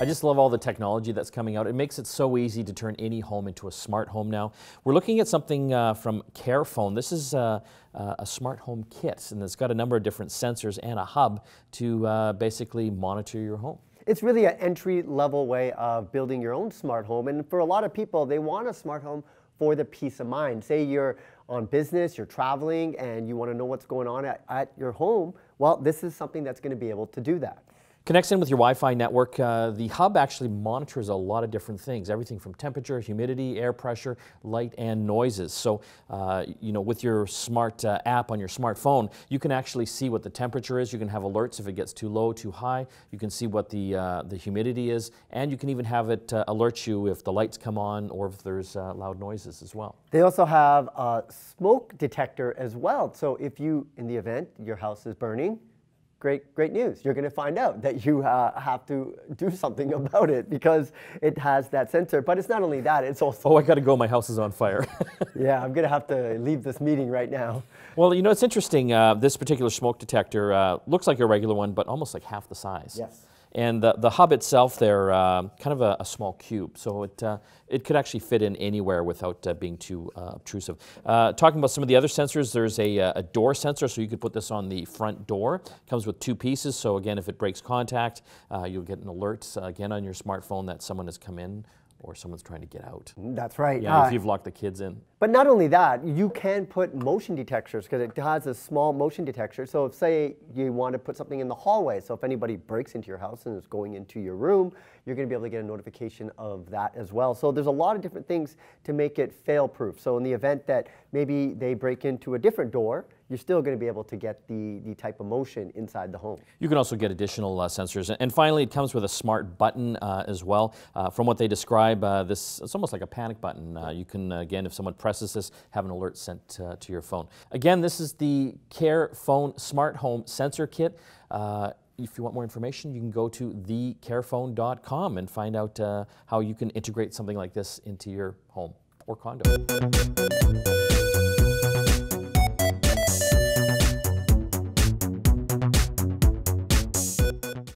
I just love all the technology that's coming out. It makes it so easy to turn any home into a smart home now. We're looking at something from Carephone. This is a smart home kit, and it's got a number of different sensors and a hub to basically monitor your home. It's really an entry-level way of building your own smart home, and for a lot of people, they want a smart home for the peace of mind. Say you're on business, you're traveling, and you want to know what's going on at your home. Well, this is something that's going to be able to do that. Connects in with your Wi-Fi network. The hub actually monitors a lot of different things, everything from temperature, humidity, air pressure, light, and noises. So, you know, with your smart app on your smartphone, you can actually see what the temperature is. You can have alerts if it gets too low, too high. You can see what the humidity is, and you can even have it alert you if the lights come on or if there's loud noises as well. They also have a smoke detector as well. So if you, in the event your house is burning, great news. You're going to find out that you have to do something about it because it has that sensor. But it's not only that, it's also... Oh, I got to go. My house is on fire. Yeah, I'm going to have to leave this meeting right now. Well, you know, it's interesting. This particular smoke detector looks like a regular one, but almost like half the size. Yes. And the hub itself, they're kind of a small cube, so it could actually fit in anywhere without being too obtrusive. Talking about some of the other sensors, there's a door sensor, so you could put this on the front door. Comes with 2 pieces, so again, if it breaks contact, you'll get an alert again on your smartphone that someone has come in or someone's trying to get out. That's right. Yeah, if you've locked the kids in. But not only that, you can put motion detectors because it has a small motion detector. So if, say, you want to put something in the hallway, so if anybody breaks into your house and is going into your room, you're going to be able to get a notification of that as well. So there's a lot of different things to make it fail-proof. So in the event that maybe they break into a different door, you're still going to be able to get the type of motion inside the home. You can also get additional sensors. And finally, it comes with a smart button as well. From what they describe, it's almost like a panic button. You can, again, if someone presses this, have an alert sent to your phone. Again, this is the Carephone Smart Home Sensor Kit. If you want more information, you can go to thecarephone.com and find out how you can integrate something like this into your home or condo.